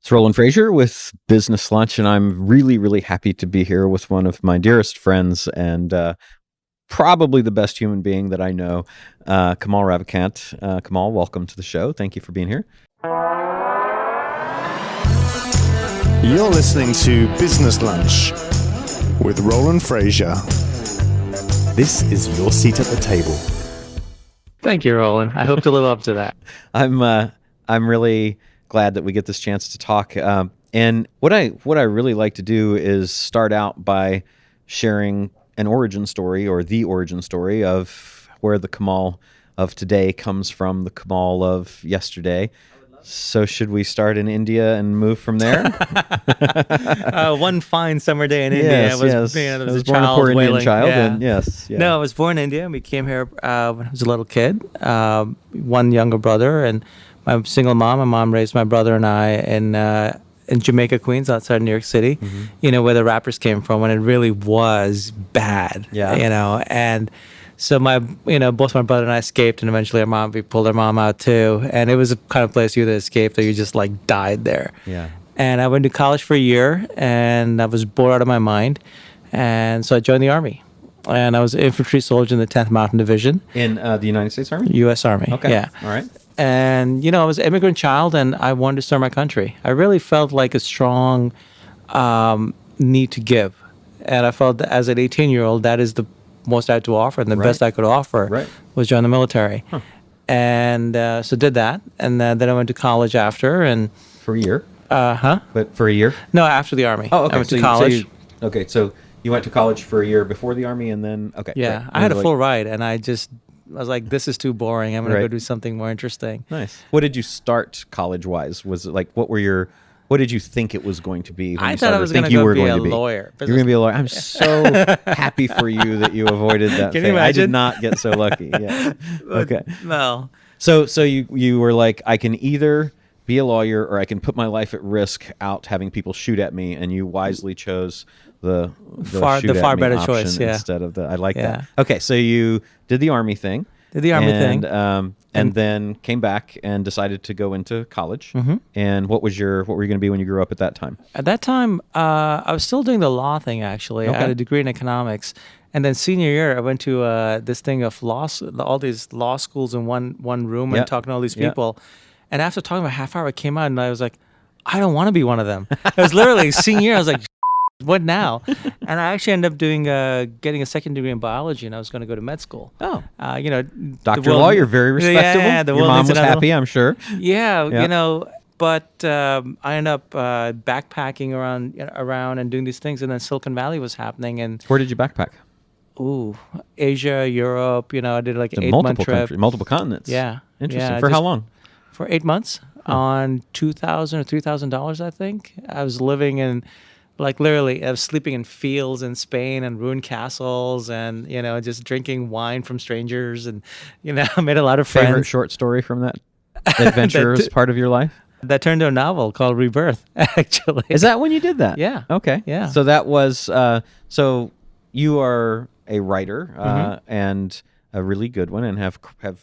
It's Roland Frasier with Business Lunch, and I'm really, really happy to be here with one of my dearest friends and probably the best human being that I know, Kamal Ravikant. Kamal, welcome to the show. Thank you for being here. You're listening to Business Lunch with Roland Frasier. This is your seat at the table. Thank you, Roland. I hope to live up to that. I'm really glad that we get this chance to talk. And what I really like to do is start out by sharing an origin story or the origin story of where the Kamal of today comes from the Kamal of yesterday. So should we start in India and move from there? One fine summer day in India. Yes, I was born a poor Indian child. Yeah. And yes. No, I was born in India, and we came here when I was a little kid. One younger brother, and my single mom. My mom raised my brother and I in Jamaica, Queens, outside New York City. Mm-hmm. You know, where the rappers came from, and it really was bad. Yeah. You know, and so both my brother and I escaped, and eventually we pulled our mom out too. And it was a kind of place you either escaped or you just like died there. Yeah. And I went to college for a year, and I was bored out of my mind, and so I joined the Army. And I was an infantry soldier in the 10th Mountain Division. In the United States Army? US Army. Okay. Yeah. All right. And, I was an immigrant child, and I wanted to serve my country. I really felt like a strong need to give. And I felt that as an 18-year-old, that is the most I had to offer, and the best I could offer was join the military. Huh. And so did that. And then I went to college after. And for a year? Huh? But for a year? No, after the Army. Oh, okay. I went to college. So you went to college for a year before the Army, and then, okay. Yeah, right. I had a full ride, and I was like, this is too boring. I'm going to go do something more interesting. Nice. What did you start college-wise? Was it like, what did you think it was going to be when I you thought started? I was going to go be a lawyer. You were going to be a lawyer. I'm so happy for you that you avoided that Can fate. you imagine? I did not get so lucky. Yeah. Okay. No. So you were like, I can either be a lawyer or I can put my life at risk out having people shoot at me, and you wisely chose the far better choice, yeah. Instead of I like that. Okay, so you did the Army thing. And then came back and decided to go into college. Mm-hmm. And what were you going to be when you grew up at that time? At that time, I was still doing the law thing, actually. Okay. I had a degree in economics. And then senior year, I went to this thing of all these law schools in one room and talking to all these people. And after talking about a half hour, I came out and I was like, I don't want to be one of them. It was literally senior year. I was like, what now? And I actually ended up getting a second degree in biology, and I was going to go to med school. Oh, Dr. Law, you're very respectable. Yeah, your mom was happy, I'm sure. Yeah, but I ended up backpacking around and doing these things, and then Silicon Valley was happening. And where did you backpack? Asia, Europe. I did like an 8-month trip. Multiple continents. Yeah. Interesting. Yeah, for how long? For 8 months on $2,000 or $3,000, I think. I was living in... Like literally, I was sleeping in fields in Spain and ruined castles, and just drinking wine from strangers, and I made a lot of friends. Favorite short story from that adventure as part of your life? That turned to a novel called Rebirth. Actually, is that when you did that? Yeah. Okay. Yeah. So that was so you are a writer and a really good one, and have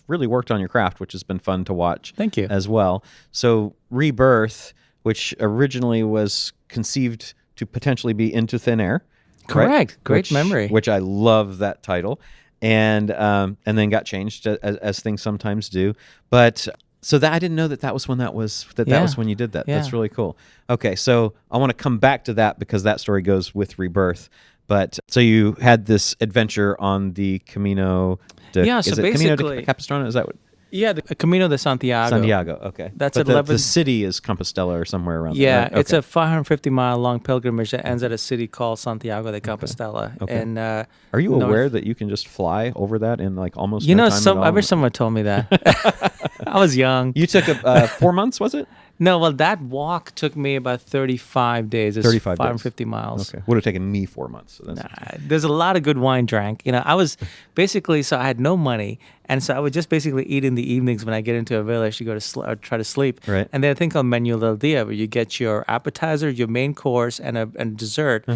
really worked on your craft, which has been fun to watch. Thank you. As well. So Rebirth, which originally was conceived to potentially be Into Thin Air. Correct. Right? Great memory. Which I love that title. And then got changed as things sometimes do. But so that I didn't know that was when that was when you did that. Yeah. That's really cool. Okay, so I want to come back to that because that story goes with Rebirth. But so you had this adventure on the Camino de Camino de Capistrano? Is that what? Yeah, the Camino de Santiago. Santiago, okay. That's but the city is Compostela or somewhere around there. Right? Okay. It's a 550-mile long pilgrimage that ends at a city called Santiago de Compostela. Okay. And are you aware that you can just fly over that in like almost no time at all? I wish someone told me that. I was young. You took 4 months, was it? No, well, that walk took me about 35 days. It's 35 550 miles. Okay. Would have taken me 4 months. So there's a lot of good wine drank. I was basically, so I had no money. And so I would just basically eat in the evenings when I get into a village to go to try to sleep. Right. And then a thing called Menú del Día, where you get your appetizer, your main course, and a dessert.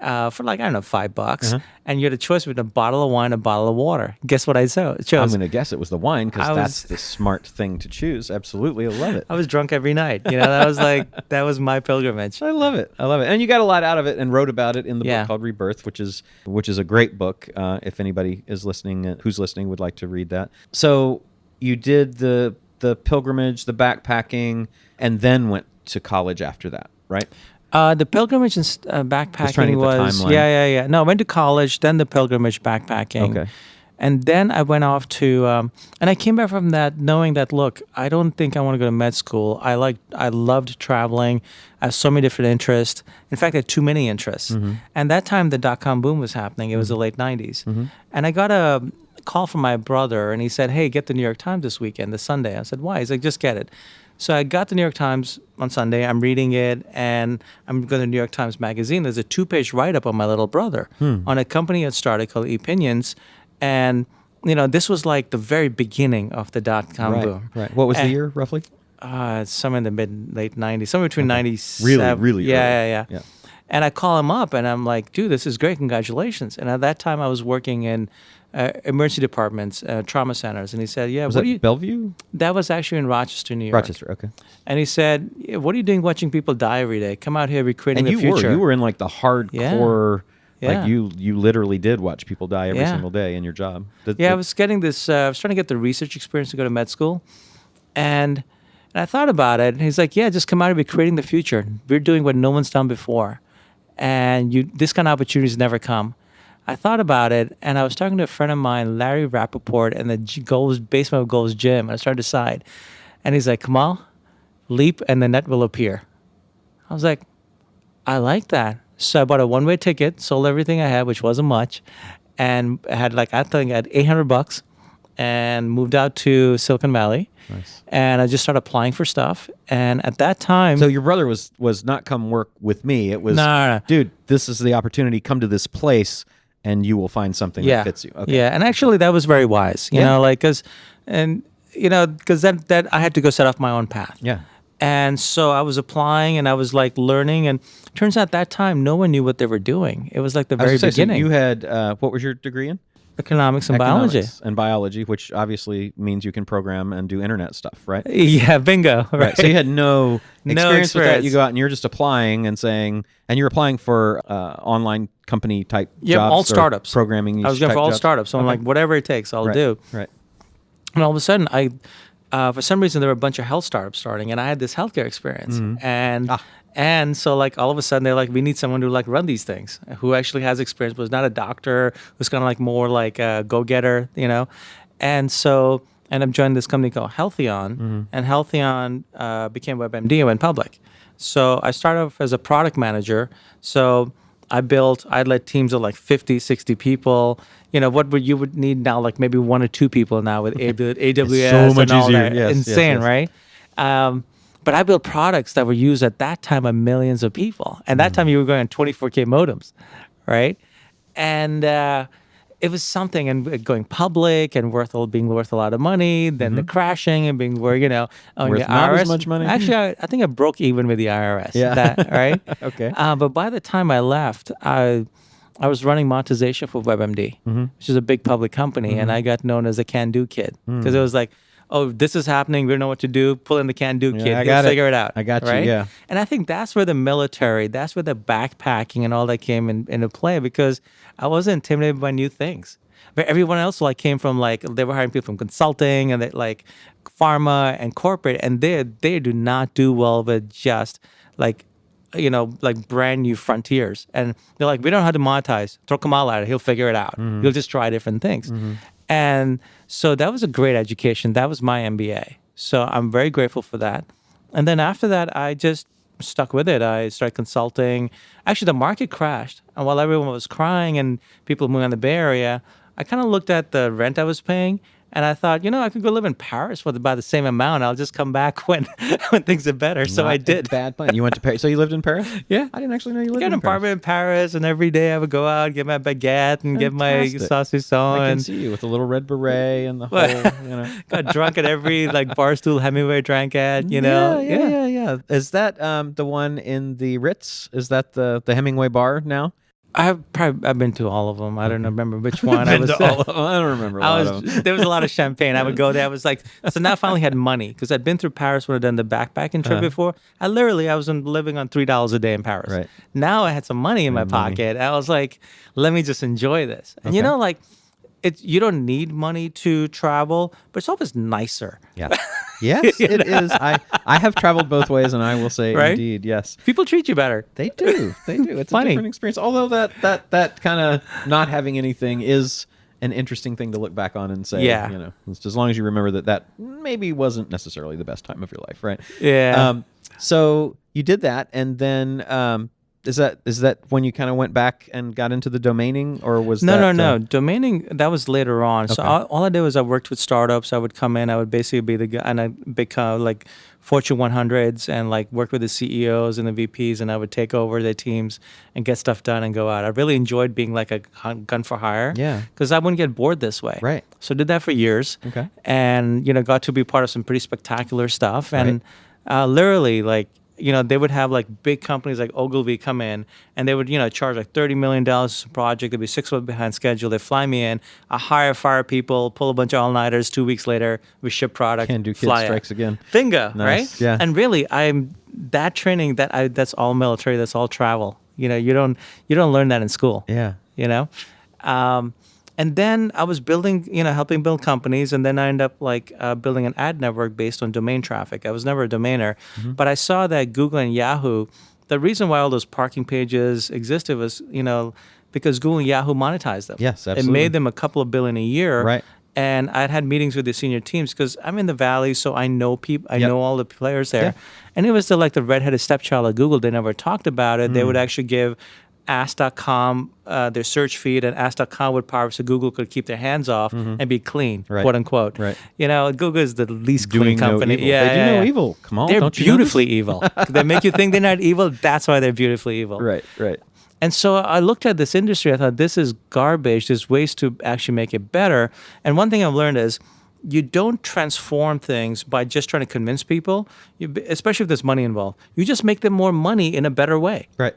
for like, I don't know, $5. And you had a choice between a bottle of wine and a bottle of water. Guess what I chose? I'm going to guess it was the wine because I that's was- the smart thing to choose. Absolutely. I love it. I was drunk every night. That was like, that was my pilgrimage. I love it. I love it. And you got a lot out of it and wrote about it in the Yeah. book called Rebirth, which is a great book. If anybody is listening, who's listening, would like to read that. So you did the pilgrimage, the backpacking, and then went to college after that, right? The pilgrimage and trying to backpacking get the was timeline. yeah. No, I went to college, then the pilgrimage backpacking. Okay. And then I went off to, and I came back from that knowing that, look, I don't think I want to go to med school. I loved traveling. I have so many different interests. In fact, I had too many interests. And that time, the dot-com boom was happening. It was the late 90s. And I got a call from my brother, and he said, hey, get the New York Times this weekend, this Sunday. I said, why? He's like, just get it. So I got the New York Times on Sunday. I'm reading it, and I'm going to the New York Times Magazine. There's a 2-page write-up on my little brother on a company that started called Opinions. And, this was like the very beginning of the dot-com boom. Right. What was the year, roughly? It's somewhere in the late 90s, somewhere between 97. Really Yeah, early. yeah. And I call him up, and I'm like, dude, this is great. Congratulations. And at that time, I was working in emergency departments, trauma centers. And he said, yeah, Was what that are you... Bellevue? That was actually in Rochester, New York. Rochester, okay. And he said, yeah, what are you doing watching people die every day? Come out here recreating And the future. you were in like the hardcore, Yeah. like you literally did watch people die every Yeah. single day in your job. I was getting this, I was trying to get the research experience to go to med school. And I thought about it. And he's like, yeah, just come out and be creating the future. We're doing what no one's done before. And this kind of opportunities never come. I thought about it, and I was talking to a friend of mine, Larry Rappaport, in the basement of Gold's Gym. And I started to decide. And he's like, Kamal, leap and the net will appear. I was like, I like that. So I bought a one-way ticket, sold everything I had, which wasn't much, and I had I think I had $800, and moved out to Silicon Valley. Nice. And I just started applying for stuff. And at that time, So your brother was not come work with me. It was, No. dude, this is the opportunity. Come to this place, and you will find something that fits you. Okay. Yeah, and actually that was very wise, you know, because that I had to go set off my own path. Yeah. And so I was applying and I was like learning, and turns out at that time no one knew what they were doing. It was like the I was very gonna say, so beginning. you had what was your degree in? Economics and biology. Economics and biology, which obviously means you can program and do internet stuff, right? Yeah, bingo. Right. So you had no experience with that. experience. You go out and you're just applying and saying, and you're applying for online company type Yeah, jobs, all or startups. programming. I was going type for all jobs? startups. So I'm like, whatever it takes, I'll do. Right. And all of a sudden, for some reason, there were a bunch of health startups starting, and I had this healthcare experience. And so like all of a sudden, they're like, we need someone to like run these things, who actually has experience, was not a doctor, who's kind of like more like a go-getter, you know? And so, and I'm joining this company called Healthion, and Healthion became WebMD and went public. So I started off as a product manager. So I'd led teams of like 50, 60 people. You know, you would need now, like maybe 1 or 2 people now with AWS so much and all easier. that. Yes, Insane, yes. right? But I built products that were used at that time by millions of people. And that time you were going on 24K modems, right? And it was something, and going public and being worth a lot of money, then the crashing and being worth Worth the not as IRS. much money? Actually, I think I broke even with the IRS. Yeah. Right? Okay. But by the time I left, I was running monetization for WebMD, which is a big public company, and I got known as the can-do kid, because it was like, oh, this is happening. We don't know what to do. Pull in the can-do kid. I He'll got it. figure it out. I got you, right? yeah. And I think that's where the military, that's where the backpacking and all that came into play, because I wasn't intimidated by new things. But everyone else came from they were hiring people from consulting and pharma and corporate, and they do not do well with just brand new frontiers. And they're like, we don't know how to monetize. Throw Kamal at it. He'll figure it out. He'll just try different things. And so that was a great education. That was my MBA. So I'm very grateful for that. And then after that, I just stuck with it. I started consulting. Actually, the market crashed. And while everyone was crying and people moving on the Bay Area, I kind of looked at the rent I was paying, and I thought, I could go live in Paris for about the same amount. I'll just come back when things are better. So I did. Bad plan. You went to Paris. So you lived in Paris? Yeah. I didn't actually know you I lived got in an apartment in Paris, and every day I would go out, get my baguette, and get my Fantastic. saucisson. I can and see you with the little red beret and the whole, got drunk at every Barstool Hemingway drank at, you know. Yeah. Is that the one in the Ritz? Is that the Hemingway bar now? I've been to all of them. I don't remember which one. I Been to all of them. I don't remember a lot of them. There was a lot of champagne. I would go there. I was like, so now I finally had money because I'd been through Paris when I'd done the backpacking trip before. I was living on $3 a day in Paris. Right. Now I had some money in my pocket. I was like, let me just enjoy this. And you know, like, you don't need money to travel, but it's always nicer. Yeah. Yes, it is. I have traveled both ways, and I will say, Right? indeed, yes. People treat you better. They do. They do. It's Funny. a different experience. Although that kind of not having anything is an interesting thing to look back on and say, Yeah. you know, just as long as you remember that maybe wasn't necessarily the best time of your life, right? Yeah. So you did that, and then is that when you kind of went back and got into the domaining, or was No. that, Domaining, that was later on. So Okay. all I did was I worked with startups. I would come in. I would basically be the guy, and I'd become like Fortune 100s and like work with the CEOs and the VPs, and I would take over their teams and get stuff done and go out. I really enjoyed being like a gun for hire. Yeah. Because I wouldn't get bored this way. Right. So did that for years. Okay. And, got to be part of some pretty spectacular stuff. And literally, like, they would have like big companies like Ogilvy come in and they would, charge like $30 million for a project. They'd be 6 months behind schedule. They'd fly me in. I fire people, pull a bunch of all-nighters. 2 weeks later, we ship product. Can do Kid fly Strikes Again. Bingo, Nice, right? yeah. And really, that training, that's all military. That's all travel. You don't learn that in school. Yeah. And then I was building, helping build companies, and then I ended up like building an ad network based on domain traffic. I was never a domainer, but I saw that Google and Yahoo, the reason why all those parking pages existed was, because Google and Yahoo monetized them. Yes, It absolutely. made them a couple of billion a year. Right. And I'd had meetings with the senior teams because I'm in the Valley, so I know people. I Yep. know all the players there. Yeah. And it was the redheaded stepchild of Google. They never talked about it. They would actually give Ask.com their search feed, and Ask.com would power so Google could keep their hands off and be clean, Right. quote unquote. Right. Google is the least Doing clean no company. evil. Yeah, They do yeah, no yeah. evil. Kamal, They're don't you know this? beautifully evil. They make you think they're not evil. That's why they're beautifully evil. Right. And so I looked at this industry. I thought, this is garbage. There's ways to actually make it better. And one thing I've learned is you don't transform things by just trying to convince people, especially if there's money involved. You just make them more money in a better way. Right.